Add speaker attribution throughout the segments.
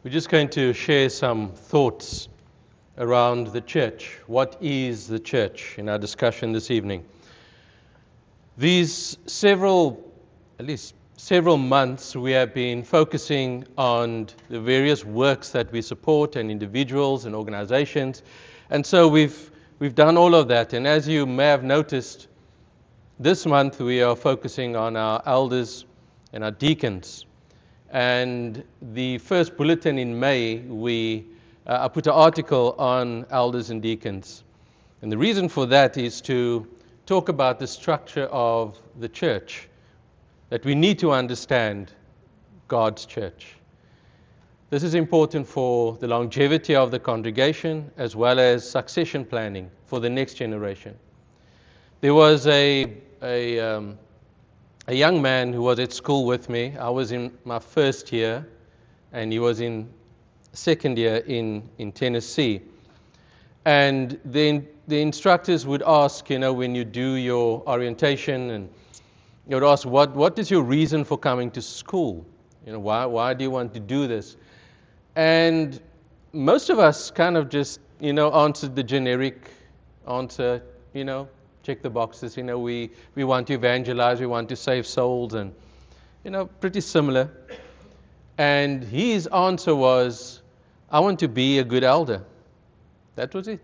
Speaker 1: We're just going to share some thoughts around the church. What is the church in our discussion this evening? These at least several months, we have been focusing on the various works that we support and individuals and organizations. And so we've done all of that. And as you may have noticed, this month we are focusing on our elders and our deacons. And the first bulletin in May, I put an article on elders and deacons. And the reason for that is to talk about the structure of the church, that we need to understand God's church. This is important for the longevity of the congregation as well as succession planning for the next generation. There was a young man who was at school with me. I was in my first year, and he was in second year in Tennessee. And the instructors would ask, when you do your orientation, and they would ask, what is your reason for coming to school? Why do you want to do this? And most of us kind of just, answered the generic answer, check the boxes, we want to evangelize, we want to save souls, and, pretty similar. And his answer was, I want to be a good elder. That was it.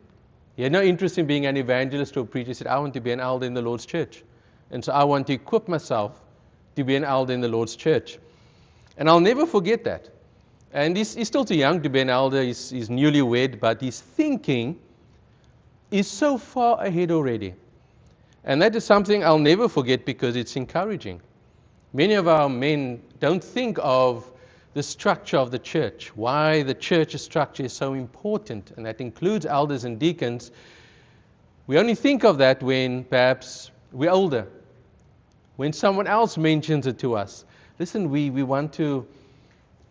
Speaker 1: He had no interest in being an evangelist or a preacher. He said, I want to be an elder in the Lord's church. And so I want to equip myself to be an elder in the Lord's church. And I'll never forget that. And he's still too young to be an elder. He's newlywed, but his thinking is so far ahead already. And that is something I'll never forget because it's encouraging. Many of our men don't think of the structure of the church, why the church structure is so important, and that includes elders and deacons. We only think of that when perhaps we're older, when someone else mentions it to us. Listen, we want to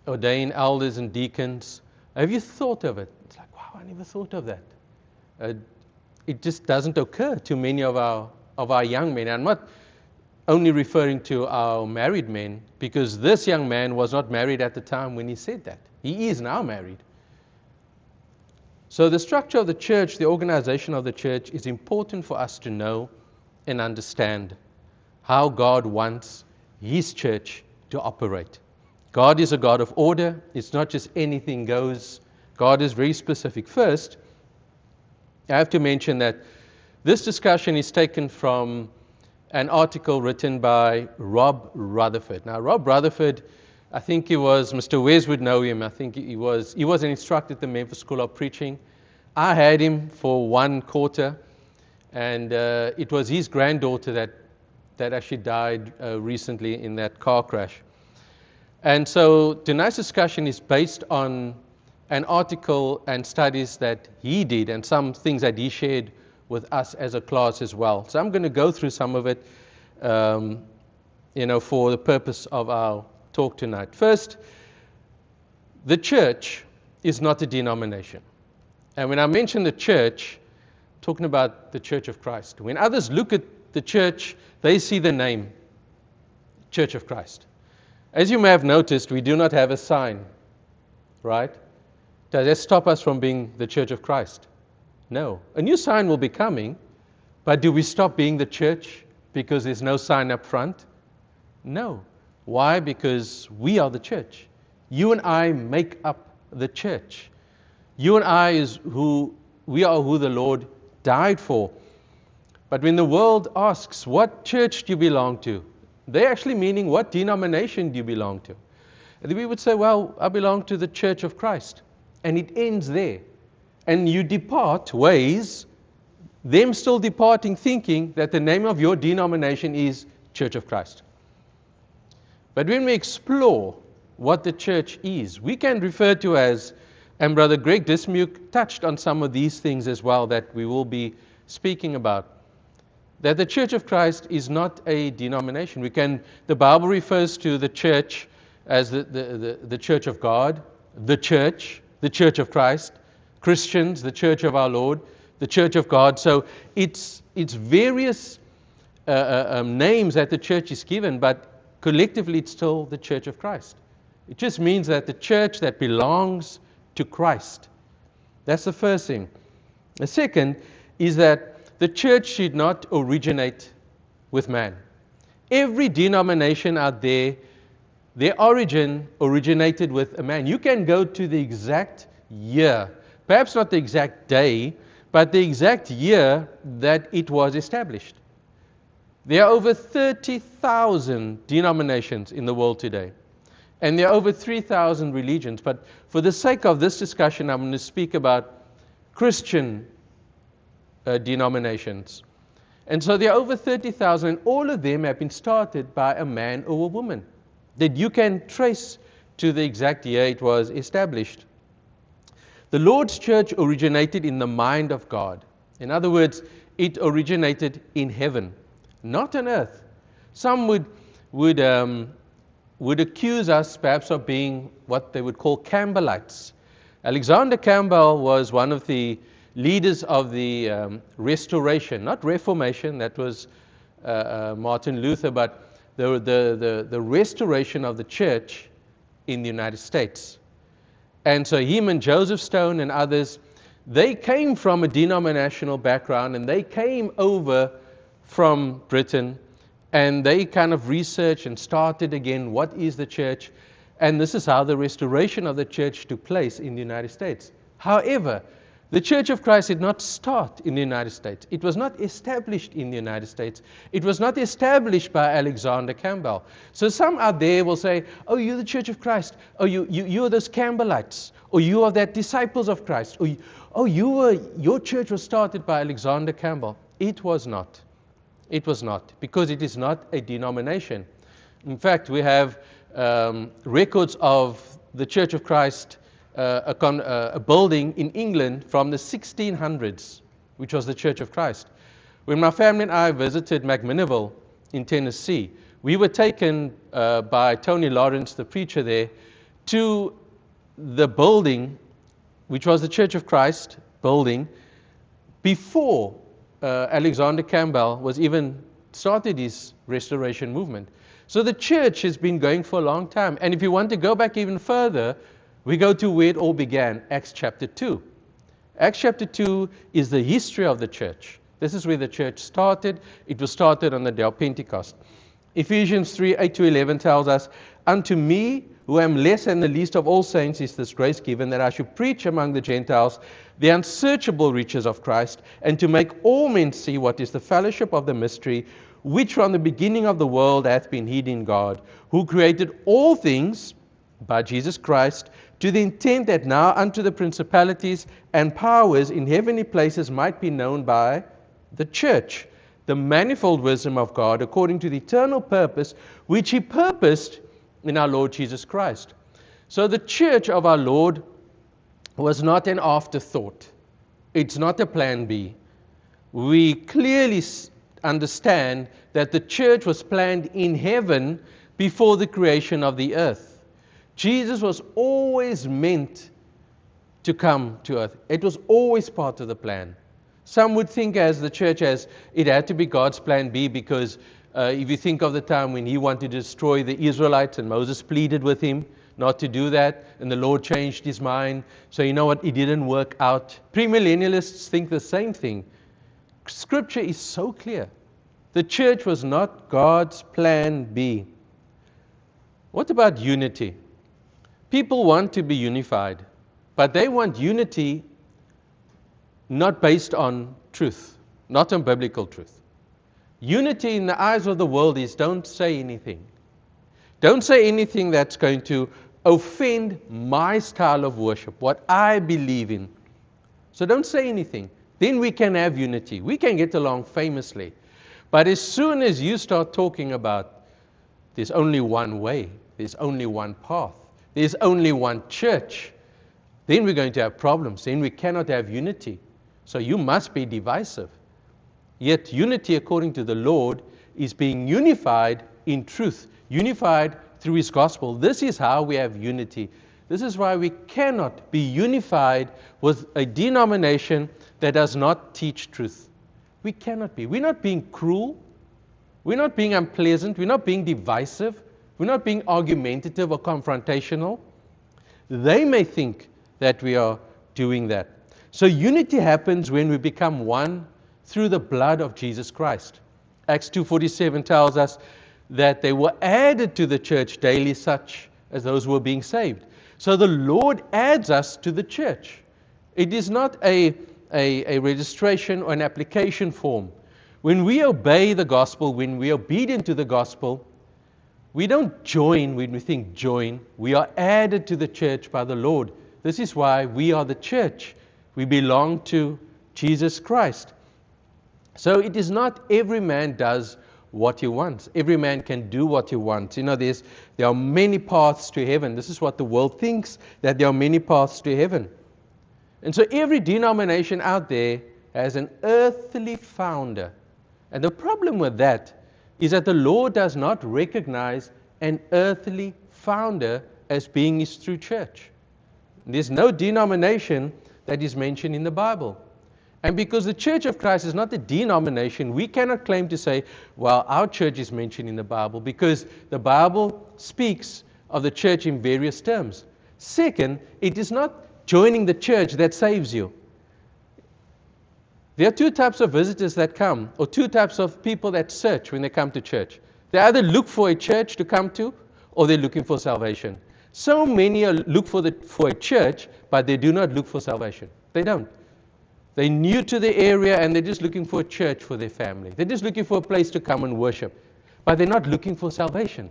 Speaker 1: ordain elders and deacons. Have you thought of it? It's like, wow, I never thought of that. It just doesn't occur to many of our young men. I'm not only referring to our married men, because this young man was not married at the time when he said that. He is now married. So the structure of the church, the organization of the church, is important for us to know and understand how God wants His church to operate. God is a God of order. It's not just anything goes. God is very specific. First, I have to mention that this discussion is taken from an article written by Rob Rutherford. Now, Rob Rutherford, I think Mr. Wes would know him. I think he was an instructor at the Memphis School of Preaching. I had him for one quarter, and it was his granddaughter that actually died recently in that car crash. And so tonight's discussion is based on an article and studies that he did and some things that he shared with us as a class as well. So I'm going to go through some of it, for the purpose of our talk tonight. First, the church is not a denomination. And when I mention the church, I'm talking about the Church of Christ. When others look at the church, they see the name, Church of Christ. As you may have noticed, we do not have a sign, right? Does that stop us from being the Church of Christ? No. A new sign will be coming, but do we stop being the church because there's no sign up front? No. Why? Because we are the church. You and I make up the church. You and I we are who the Lord died for. But when the world asks, what church do you belong to? They're actually meaning, what denomination do you belong to? And we would say, well, I belong to the Church of Christ. And it ends there. And you depart ways, them still departing thinking that the name of your denomination is Church of Christ. But when we explore what the church is, we can refer to as, and Brother Greg Dismuke touched on some of these things as well that we will be speaking about, that the Church of Christ is not a denomination. The Bible refers to the church as the church of God, the church of Christ, Christians, the church of our Lord, the church of God. So it's various names that the church is given, but collectively it's still the Church of Christ. It just means that the church that belongs to Christ. That's the first thing. The second is that the church should not originate with man. Every denomination out there, their origin originated with a man. You can go to the exact year, perhaps not the exact day, but the exact year that it was established. There are over 30,000 denominations in the world today. And there are over 3,000 religions. But for the sake of this discussion, I'm going to speak about Christian denominations. And so there are over 30,000, and all of them have been started by a man or a woman that you can trace to the exact year it was established. The Lord's church originated in the mind of God. In other words, it originated in heaven, not on earth. Some would accuse us perhaps of being what they would call Campbellites. Alexander Campbell was one of the leaders of the Restoration, not Reformation, that was Martin Luther, but the restoration of the church in the United States. And so him and Joseph Stone and others, they came from a denominational background, and they came over from Britain, and they kind of researched and started again, what is the church? And this is how the restoration of the church took place in the United States. However, the Church of Christ did not start in the United States. It was not established in the United States. It was not established by Alexander Campbell. So some out there will say, oh, you're the Church of Christ. Oh, you're those Campbellites. Or you are that disciples of Christ. Or your church was started by Alexander Campbell. It was not. It was not, because it is not a denomination. In fact, we have records of the Church of Christ, a building in England from the 1600s, which was the Church of Christ. When my family and I visited McMinnville in Tennessee, we were taken by Tony Lawrence, the preacher there, to the building, which was the Church of Christ building, before Alexander Campbell was even started his restoration movement. So the church has been going for a long time. And if you want to go back even further, we go to where it all began, Acts chapter 2. Acts chapter 2 is the history of the church. This is where the church started. It was started on the day of Pentecost. Ephesians 3, 8-11 tells us, unto me, who am less than the least of all saints, is this grace given, that I should preach among the Gentiles the unsearchable riches of Christ, and to make all men see what is the fellowship of the mystery, which from the beginning of the world hath been hid in God, who created all things by Jesus Christ, to the intent that now unto the principalities and powers in heavenly places might be known by the church, the manifold wisdom of God, according to the eternal purpose which He purposed in our Lord Jesus Christ. So the church of our Lord was not an afterthought. It's not a plan B. We clearly understand that the church was planned in heaven before the creation of the earth. Jesus was always meant to come to earth. It was always part of the plan. Some would think as the church as it had to be God's plan B, because if you think of the time when He wanted to destroy the Israelites and Moses pleaded with Him not to do that, and the Lord changed His mind. So you know what? It didn't work out. Premillennialists think the same thing. Scripture is so clear. The church was not God's plan B. What about unity? People want to be unified, but they want unity not based on truth, not on biblical truth. Unity in the eyes of the world is don't say anything. Don't say anything that's going to offend my style of worship, what I believe in. So don't say anything. Then we can have unity. We can get along famously. But as soon as you start talking about there's only one way, there's only one path, there's only one church, then we're going to have problems. Then we cannot have unity. So you must be divisive. Yet unity, according to the Lord, is being unified in truth, unified through His gospel. This is how we have unity. This is why we cannot be unified with a denomination that does not teach truth. We cannot be. We're not being cruel. We're not being unpleasant. We're not being divisive. We're not being argumentative or confrontational. They may think that we are doing that. So unity happens when we become one through the blood of Jesus Christ. Acts 2:47 tells us that they were added to the church daily, such as those who were being saved. So the Lord adds us to the church. It is not a registration or an application form. When we obey the gospel, when we are obedient to the gospel, we don't join when we think join. We are added to the church by the Lord. This is why we are the church. We belong to Jesus Christ. So it is not every man does what he wants. Every man can do what he wants. There are many paths to heaven. This is what the world thinks, that there are many paths to heaven. And so every denomination out there has an earthly founder. And the problem with that is that the Lord does not recognize an earthly founder as being his true church. There's no denomination that is mentioned in the Bible. And because the Church of Christ is not a denomination, we cannot claim to say, well, our church is mentioned in the Bible, because the Bible speaks of the church in various terms. Second, it is not joining the church that saves you. There are two types of visitors that come, or two types of people that search when they come to church. They either look for a church to come to, or they're looking for salvation. So many look for a church, but they do not look for salvation. They don't. They're new to the area and they're just looking for a church for their family. They're just looking for a place to come and worship. But they're not looking for salvation.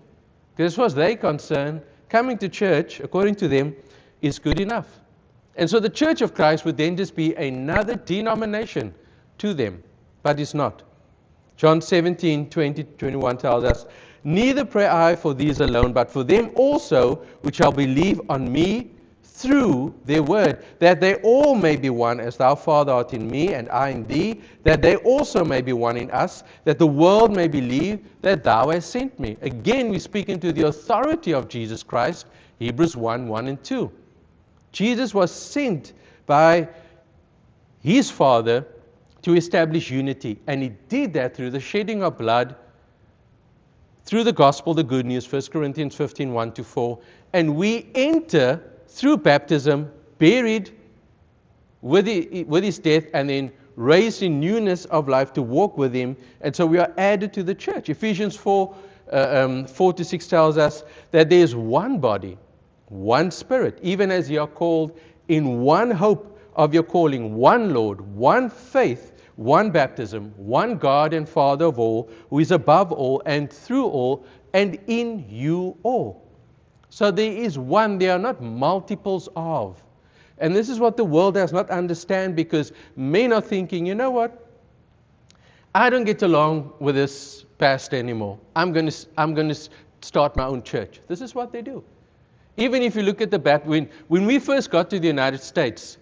Speaker 1: Because as far as they're concerned, coming to church, according to them, is good enough. And so the Church of Christ would then just be another denomination to them. But it's not. John 17:20-21 tells us, neither pray I for these alone, but for them also which shall believe on me through their word, that they all may be one, as thou, Father, art in me, and I in thee, that they also may be one in us, that the world may believe that thou hast sent me. Again, we speak into the authority of Jesus Christ, Hebrews 1:1 and 2. Jesus was sent by his Father to establish unity, and he did that through the shedding of blood, through the gospel, the good news, 1 Corinthians 15:1-4, and we enter through baptism, buried with his death, and then raised in newness of life to walk with him. And so we are added to the church. Ephesians 4:4-6 tells us that there is one body, one Spirit, even as ye are called in one hope of your calling, one Lord, one faith, one baptism, one God and Father of all, who is above all and through all and in you all. So there is one, there are not multiples of. And this is what the world does not understand, because men are thinking, you know what? I don't get along with this pastor anymore. I'm going to start my own church. This is what they do. Even if you look at when we first got to the United States,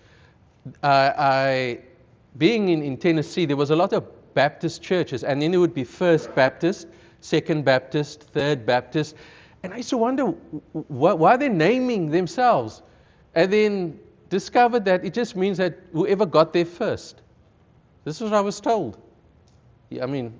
Speaker 1: being in Tennessee, there was a lot of Baptist churches, and then there would be First Baptist, Second Baptist, Third Baptist. And I used to wonder why they're naming themselves. And then discovered that it just means that whoever got there first. This is what I was told. I mean,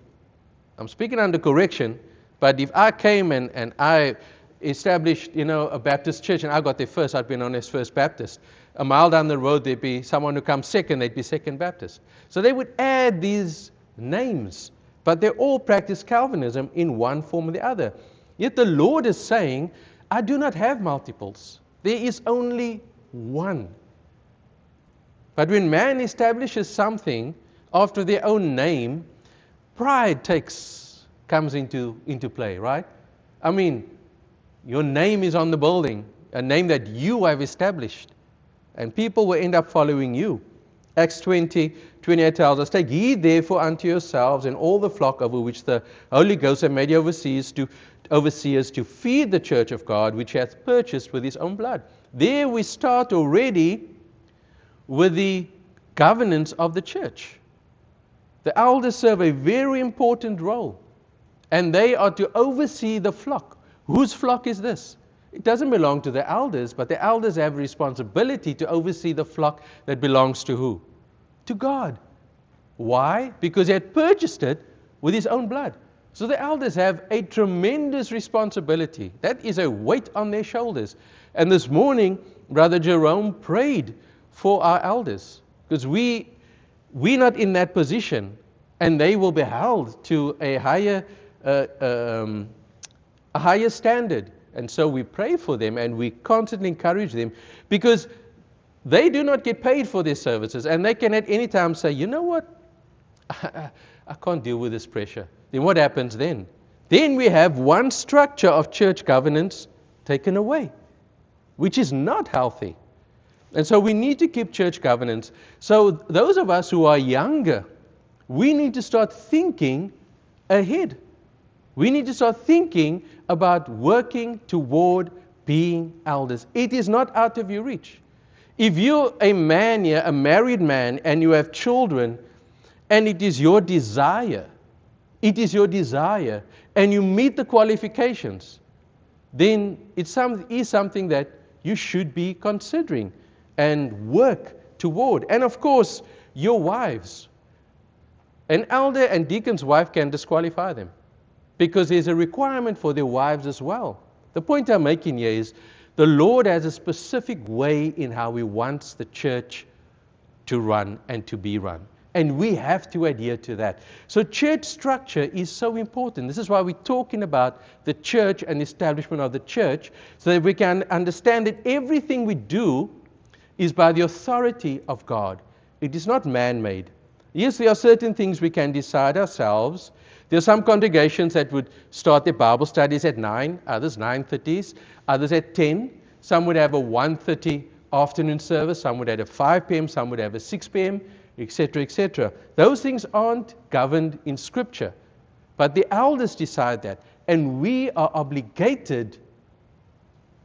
Speaker 1: I'm speaking under correction, but if I came and I established, a Baptist church and I got there first, I'd be known as First Baptist. A mile down the road, there'd be someone who comes second, they'd be Second Baptist. So they would add these names, but they all practice Calvinism in one form or the other. Yet the Lord is saying, I do not have multiples. There is only one. But when man establishes something after their own name, pride comes into play, right? I mean, your name is on the building, a name that you have established, and people will end up following you. Acts 20:28 tells us, take heed therefore unto yourselves and all the flock over which the Holy Ghost hath made you overseers to feed the church of God, which hath purchased with his own blood. There we start already with the governance of the church. The elders serve a very important role, and they are to oversee the flock. Whose flock is this? It doesn't belong to the elders, but the elders have a responsibility to oversee the flock that belongs to who? To God. Why? Because he had purchased it with his own blood. So the elders have a tremendous responsibility. That is a weight on their shoulders. And this morning, Brother Jerome prayed for our elders, because we're not in that position, and they will be held to a higher standard. And so we pray for them, and we constantly encourage them, because they do not get paid for their services, and they can at any time say, you know what, I can't deal with this pressure. Then what happens then? Then we have one structure of church governance taken away, which is not healthy. And so we need to keep church governance. So those of us who are younger, we need to start thinking ahead. We need to start thinking about working toward being elders. It is not out of your reach. If you're a man here, a married man, and you have children, and it is your desire, and you meet the qualifications, then it is something that you should be considering and work toward. And of course, your wives. An elder and deacon's wife can disqualify them, because there's a requirement for their wives as well. The point I'm making here is the Lord has a specific way in how He wants the church to run and to be run. And we have to adhere to that. So church structure is so important. This is why we're talking about the church and establishment of the church, so that we can understand that everything we do is by the authority of God. It is not man-made. Yes, there are certain things we can decide ourselves. There are some congregations that would start their Bible studies at 9, others 9:30, others at 10. Some would have a 1:30 afternoon service, some would have a 5 p.m., some would have a 6 p.m., etc., etc. Those things aren't governed in Scripture. But the elders decide that. And we are obligated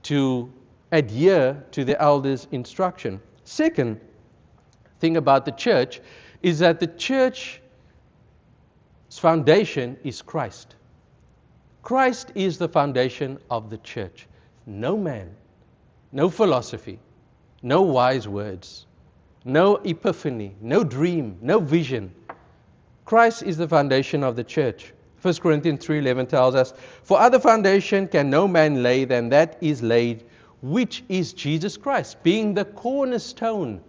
Speaker 1: to adhere to the elders' instruction. Second thing about the church is that the church's foundation is Christ. Christ is the foundation of the church. No man, no philosophy, no wise words, no epiphany, no dream, no vision. Christ is the foundation of the church. 1 Corinthians 3:11 tells us, "For other foundation can no man lay than that is laid, which is Jesus Christ," being the cornerstone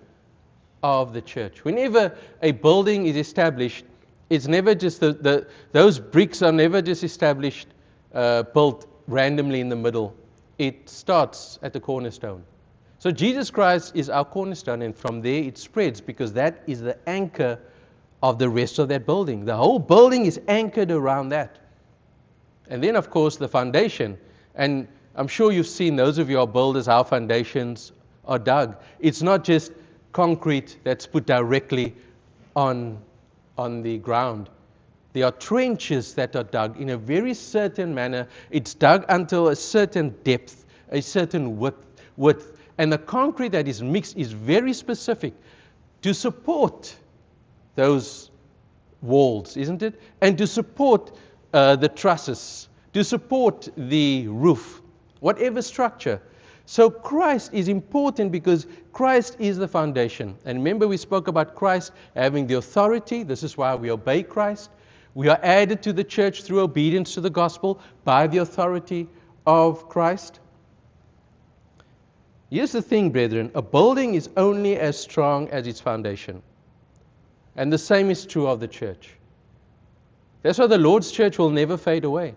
Speaker 1: of the church. Whenever a building is established, it's never just those bricks are never just established, built randomly in the middle. It starts at the cornerstone. So Jesus Christ is our cornerstone, and from there it spreads, because that is the anchor of the rest of that building. The whole building is anchored around that. And then, of course, the foundation. And I'm sure you've seen, those of you who are builders, how foundations are dug. It's not just concrete that's put directly on the ground. There are trenches that are dug in a very certain manner. It's dug until a certain depth, a certain width. And the concrete that is mixed is very specific to support those walls, isn't it? And to support the trusses, to support the roof, whatever structure. So Christ is important because Christ is the foundation. And remember, we spoke about Christ having the authority. This is why we obey Christ. We are added to the church through obedience to the gospel by the authority of Christ. Here's the thing, brethren. A building is only as strong as its foundation. And the same is true of the church. That's why the Lord's church will never fade away.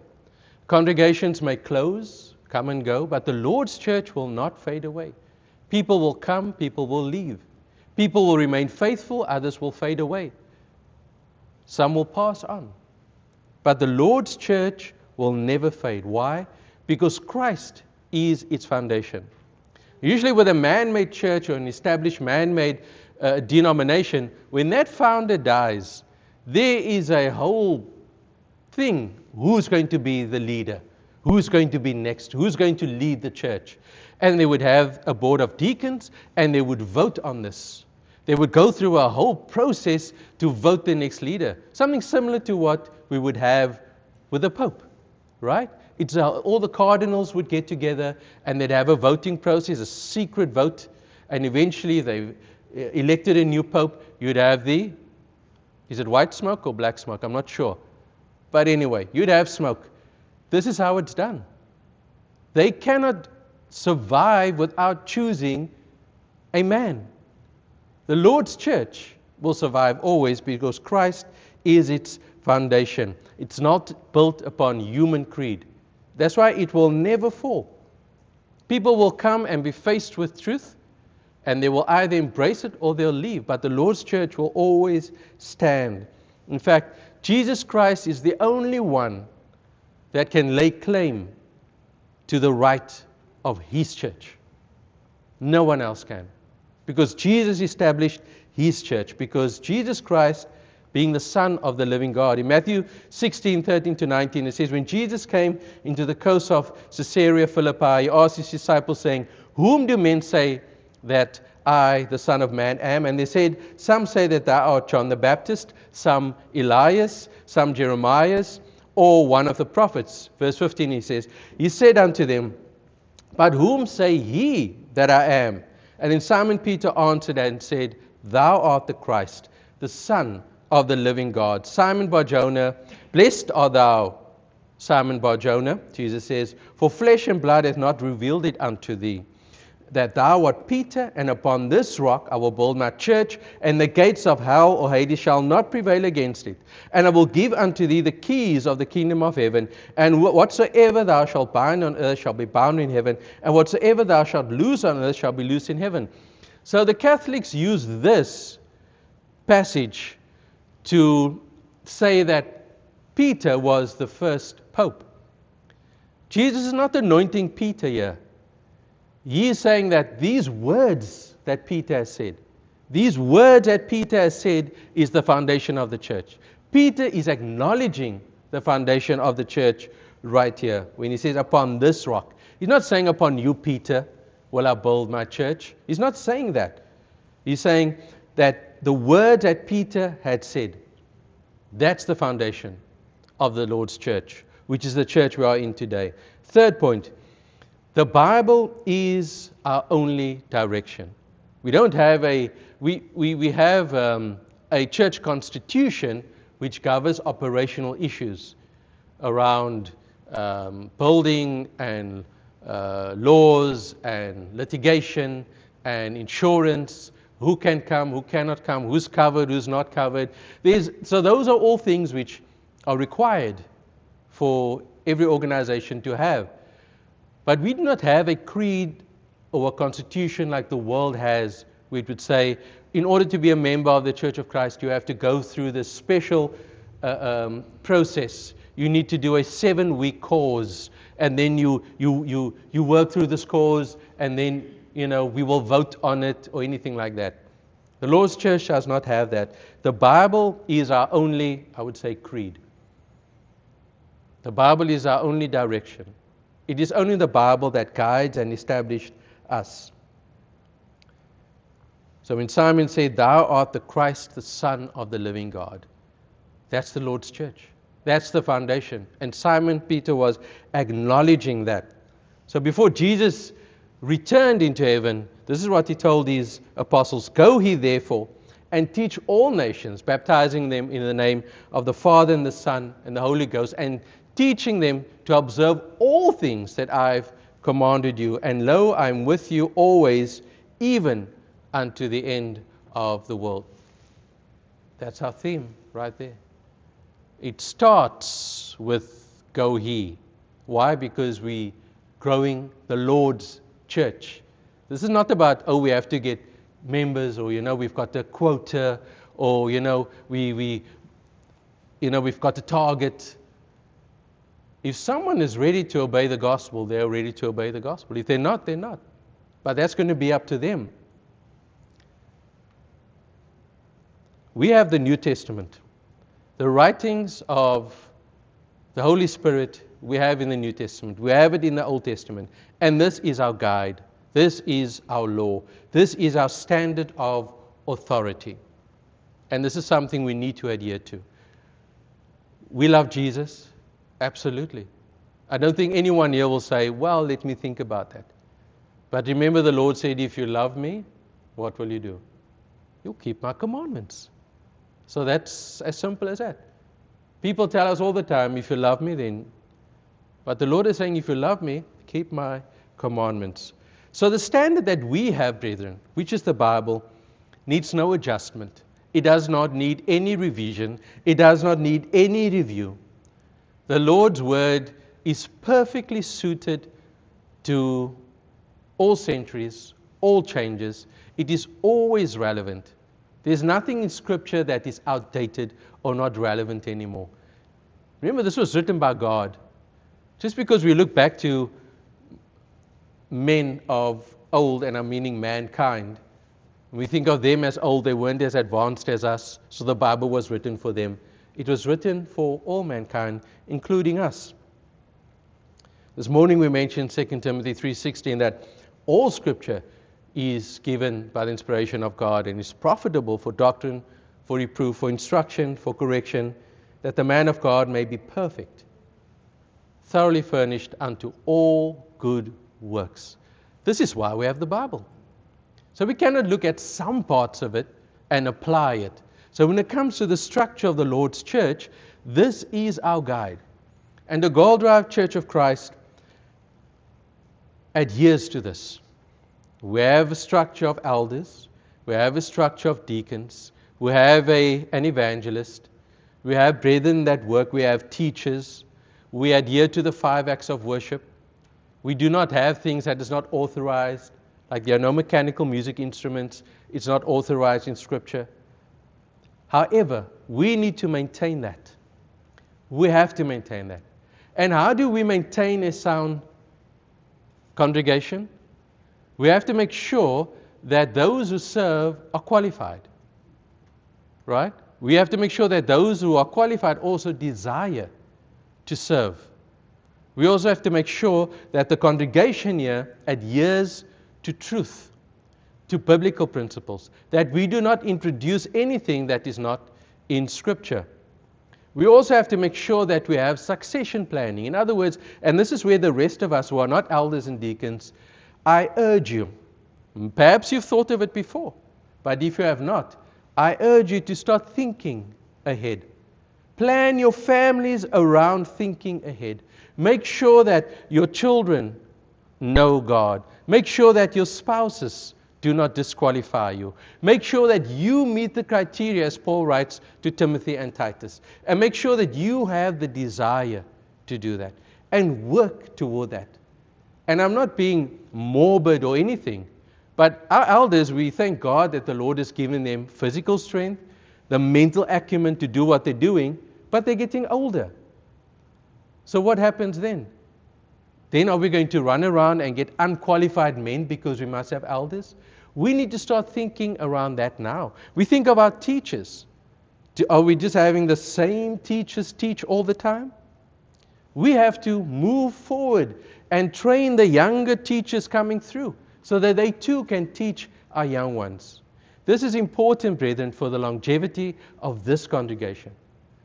Speaker 1: Congregations may close, come and go, but the Lord's church will not fade away. People will come, people will leave. People will remain faithful, others will fade away. Some will pass on. But the Lord's church will never fade. Why? Because Christ is its foundation. Usually with a man-made church or an established man-made denomination, when that founder dies, there is a whole thing. Who's going to be the leader? Who's going to be next? Who's going to lead the church? And they would have a board of deacons, and they would vote on this. They would go through a whole process to vote the next leader. Something similar to what we would have with the Pope, right? It's all the cardinals would get together, and they'd have a voting process, a secret vote, and eventually they elected a new Pope. You'd have is it white smoke or black smoke? I'm not sure. But anyway, you'd have smoke. This is how it's done. They cannot survive without choosing a man. The Lord's church will survive always because Christ is its foundation. It's not built upon human creed. That's why it will never fall. People will come and be faced with truth, and they will either embrace it or they'll leave. But the Lord's church will always stand. In fact, Jesus Christ is the only one that can lay claim to the right of His church. No one else can. Because Jesus established His church. Because Jesus Christ, being the Son of the living God. In Matthew 16:13-19, it says, when Jesus came into the coast of Caesarea Philippi, He asked His disciples, saying, whom do men say that I, the Son of Man, am? And they said, some say that thou art John the Baptist, some Elias, some Jeremiah, or one of the prophets. Verse 15, He says, He said unto them, but whom say ye that I am? And then Simon Peter answered and said, thou art the Christ, the Son of the living God. Simon Bar-Jonah, blessed art thou, Simon Bar-Jonah, Jesus says, for flesh and blood hath not revealed it unto thee, that thou art Peter, and upon this rock I will build my church, and the gates of hell or Hades shall not prevail against it. And I will give unto thee the keys of the kingdom of heaven, and whatsoever thou shalt bind on earth shall be bound in heaven, and whatsoever thou shalt loose on earth shall be loosed in heaven. So the Catholics use this passage to say that Peter was the first pope. Jesus is not anointing Peter here. He is saying that these words that Peter has said, is the foundation of the church. Peter is acknowledging the foundation of the church right here when he says, upon this rock. He's not saying, upon you, Peter, will I build my church. He's not saying that. He's saying that the words that Peter had said, that's the foundation of the Lord's church, which is the church we are in today. Third point, the Bible is our only direction. We don't have we have a church constitution which governs operational issues around building and laws and litigation and insurance, who can come, who cannot come, who's covered, who's not covered. So those are all things which are required for every organization to have. But we do not have a creed or a constitution like the world has, which would say, in order to be a member of the Church of Christ, you have to go through this special process. You need to do a 7-week course, and then you work through this course, and then we will vote on it or anything like that. The Lord's church does not have that. The Bible is our only, I would say, creed. The Bible is our only direction. It is only the Bible that guides and established us. So when Simon said, thou art the Christ, the Son of the living God, that's the Lord's church. That's the foundation. And Simon Peter was acknowledging that. So before Jesus returned into heaven, this is what he told his apostles, go ye therefore and teach all nations, baptizing them in the name of the Father and the Son and the Holy Ghost, and teaching them to observe all things that I've commanded you. And lo, I'm with you always, even unto the end of the world. That's our theme right there. It starts with go ye. Why? Because we growing the Lord's church. This is not about, we have to get members, or we've got a quota, or we've got a target. If someone is ready to obey the gospel, they're ready to obey the gospel. If they're not, they're not. But that's going to be up to them. We have the New Testament. The writings of the Holy Spirit we have in the New Testament. We have it in the Old Testament. And this is our guide. This is our law. This is our standard of authority. And this is something we need to adhere to. We love Jesus. Absolutely. I don't think anyone here will say, well, let me think about that. But remember, the Lord said, if you love me, what will you do? You'll keep my commandments. So that's as simple as that. People tell us all the time, if you love me, then. But the Lord is saying, if you love me, keep my commandments. So the standard that we have, brethren, which is the Bible, needs no adjustment. It does not need any revision. It does not need any review. The Lord's word is perfectly suited to all centuries, all changes. It is always relevant. There's nothing in Scripture that is outdated or not relevant anymore. Remember, this was written by God. Just because we look back to men of old, and I'm meaning mankind, we think of them as old, they weren't as advanced as us, so the Bible was written for them. It was written for all mankind, including us. This morning we mentioned 2 Timothy 3:16, that all Scripture is given by the inspiration of God and is profitable for doctrine, for reproof, for instruction, for correction, that the man of God may be perfect, thoroughly furnished unto all good works. This is why we have the Bible. So we cannot look at some parts of it and apply it. So when it comes to the structure of the Lord's church, this is our guide. And the Goldrive Church of Christ adheres to this. We have a structure of elders. We have a structure of deacons. We have an evangelist. We have brethren that work. We have teachers. We adhere to the 5 acts of worship. We do not have things that is not authorized. Like there are no mechanical music instruments. It's not authorized in Scripture. However, we need to maintain that. We have to maintain that. And how do we maintain a sound congregation? We have to make sure that those who serve are qualified. Right? We have to make sure that those who are qualified also desire to serve. We also have to make sure that the congregation here adheres to truth, to biblical principles, that we do not introduce anything that is not in Scripture. We also have to make sure that we have succession planning. In other words, and this is where the rest of us who are not elders and deacons, I urge you, perhaps you've thought of it before, but if you have not, I urge you to start thinking ahead. Plan your families around thinking ahead. Make sure that your children know God. Make sure that your spouses do not disqualify you. Make sure that you meet the criteria, as Paul writes to Timothy and Titus. And make sure that you have the desire to do that. And work toward that. And I'm not being morbid or anything. But our elders, we thank God that the Lord has given them physical strength, the mental acumen to do what they're doing, but they're getting older. So what happens then? Then are we going to run around and get unqualified men because we must have elders? We need to start thinking around that now. We think of our teachers. Are we just having the same teachers teach all the time? We have to move forward and train the younger teachers coming through so that they too can teach our young ones. This is important, brethren, for the longevity of this congregation,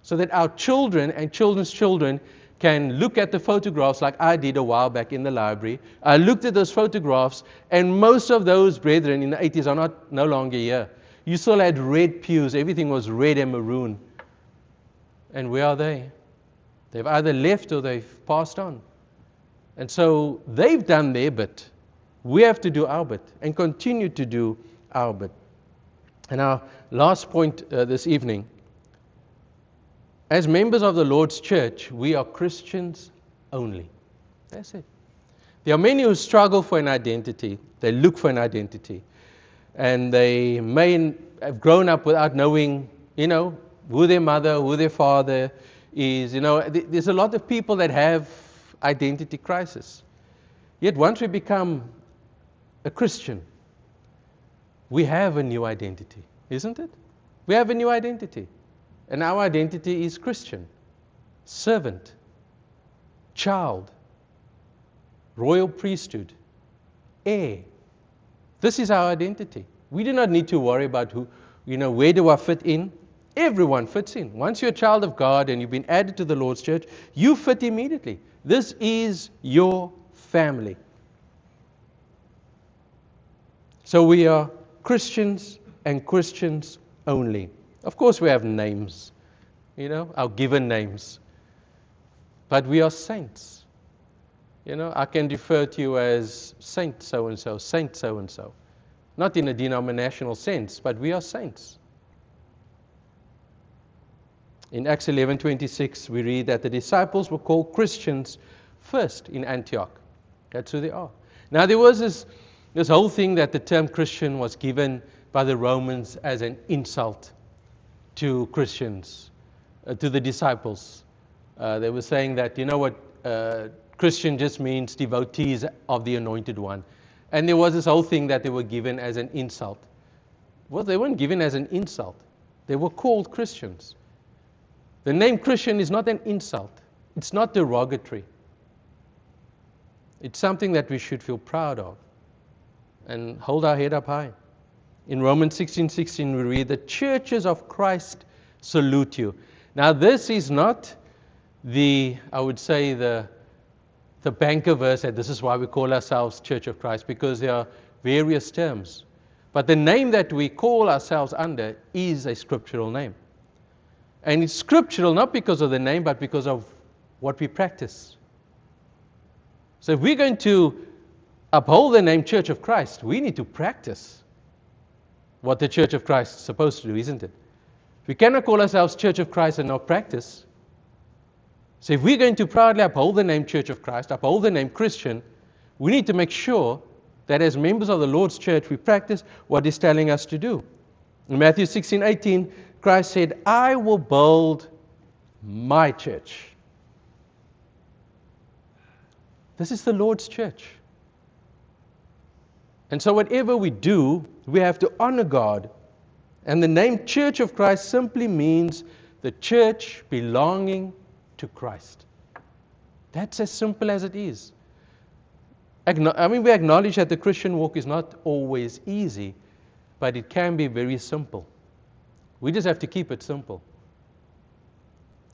Speaker 1: so that our children and children's children can look at the photographs like I did a while back in the library. I looked at those photographs, and most of those brethren in the 80s are no longer here. You still had red pews. Everything was red and maroon. And where are they? They've either left or they've passed on. And so they've done their bit. We have to do our bit and continue to do our bit. And our last point this evening, as members of the Lord's church, we are Christians only. That's it. There are many who struggle for an identity. They look for an identity. And they may have grown up without knowing, who their mother, who their father is. There's a lot of people that have identity crisis. Yet once we become a Christian, we have a new identity, isn't it? We have a new identity. And our identity is Christian, servant, child, royal priesthood, heir. This is our identity. We do not need to worry about where do I fit in? Everyone fits in. Once you're a child of God and you've been added to the Lord's church, you fit immediately. This is your family. So we are Christians and Christians only. Of course, we have names. our given names. But we are saints. I can refer to you as Saint so-and-so, Saint so-and-so. Not in a denominational sense, but we are saints. In Acts 11:26, we read that the disciples were called Christians first in Antioch. That's who they are. Now, there was this whole thing that the term Christian was given by the Romans as an insult to Christians, to the disciples. They were saying that, Christian just means devotees of the Anointed One. And there was this whole thing that they were given as an insult. Well, they weren't given as an insult. They were called Christians. The name Christian is not an insult. It's not derogatory. It's something that we should feel proud of and hold our head up high. In Romans 16:16, we read, the churches of Christ salute you. Now, this is not the banker verse that this is why we call ourselves Church of Christ, because there are various terms. But the name that we call ourselves under is a scriptural name. And it's scriptural not because of the name, but because of what we practice. So if we're going to uphold the name Church of Christ, we need to practice what the Church of Christ is supposed to do, isn't it? We cannot call ourselves Church of Christ and not practice. So if we're going to proudly uphold the name Church of Christ, uphold the name Christian, we need to make sure that as members of the Lord's church, we practice what He's telling us to do. In Matthew 16:18, Christ said, I will build my church. This is the Lord's church. And so whatever we do, we have to honor God. And the name Church of Christ simply means the church belonging to Christ. That's as simple as it is. We acknowledge that the Christian walk is not always easy, but it can be very simple. We just have to keep it simple.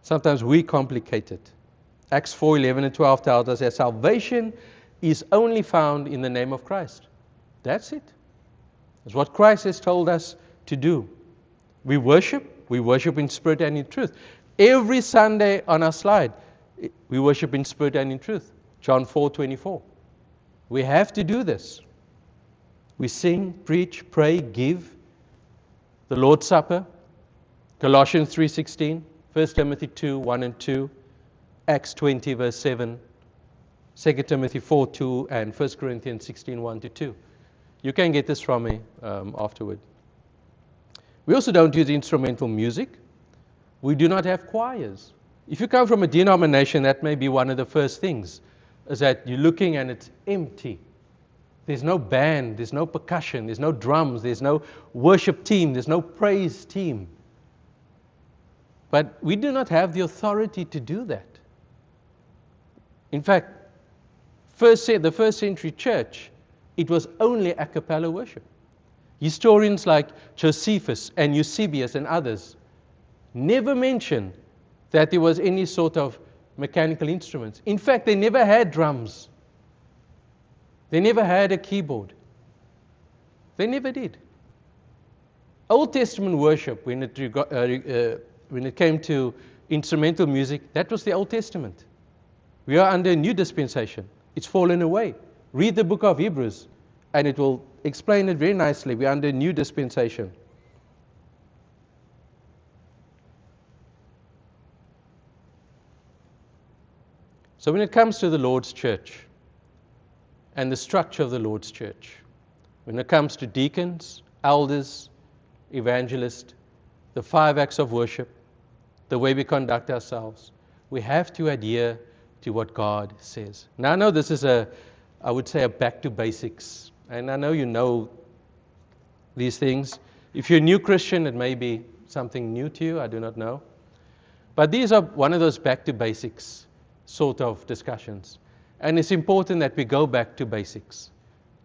Speaker 1: Sometimes we complicate it. Acts 4:11 and 12 tells us that salvation is only found in the name of Christ. That's it. That's what Christ has told us to do. We worship in spirit and in truth. Every Sunday on our slide, we worship in spirit and in truth. John 4:24. We have to do this. We sing, preach, pray, give. The Lord's Supper, Colossians 3:16, 1 Timothy 2:1 and 2, Acts 20 verse 7, 2 Timothy 4:2, and 1 Corinthians 16:1 to 2. You can get this from me afterward. We also don't use instrumental music. We do not have choirs. If you come from a denomination, that may be one of the first things, is that you're looking and it's empty. There's no band, there's no percussion, there's no drums, there's no worship team, there's no praise team. But we do not have the authority to do that. In fact, the first century church, it was only a cappella worship. Historians like Josephus and Eusebius and others never mention that there was any sort of mechanical instruments. In fact, they never had drums. They never had a keyboard. They never did. Old Testament worship, when it came to instrumental music, that was the Old Testament. We are under a new dispensation. It's fallen away. Read the book of Hebrews, and it will explain it very nicely. We are under a new dispensation. So when it comes to the Lord's church and the structure of the Lord's church, when it comes to deacons, elders, evangelists, the 5 acts of worship, the way we conduct ourselves, we have to adhere to what God says. Now I know this is a back to basics, and I know you know these things. If you're a new Christian, it may be something new to you, I do not know. But these are one of those back to basics sort of discussions. And it's important that we go back to basics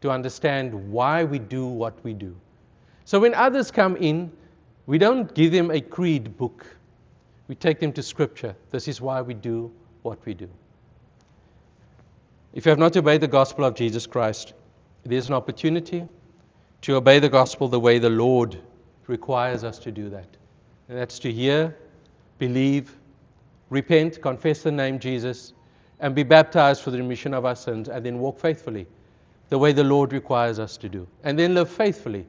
Speaker 1: to understand why we do what we do. So when others come in, we don't give them a creed book. We take them to Scripture. This is why we do what we do. If you have not obeyed the gospel of Jesus Christ, there's an opportunity to obey the gospel the way the Lord requires us to do that. And that's to hear believe, repent, confess the name Jesus, and be baptized for the remission of our sins, and then walk faithfully the way the Lord requires us to do, and then live faithfully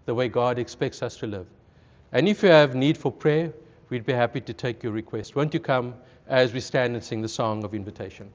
Speaker 1: the way God expects us to live. And if you have need for prayer, we'd be happy to take your request. Won't you come as we stand and sing the song of invitation?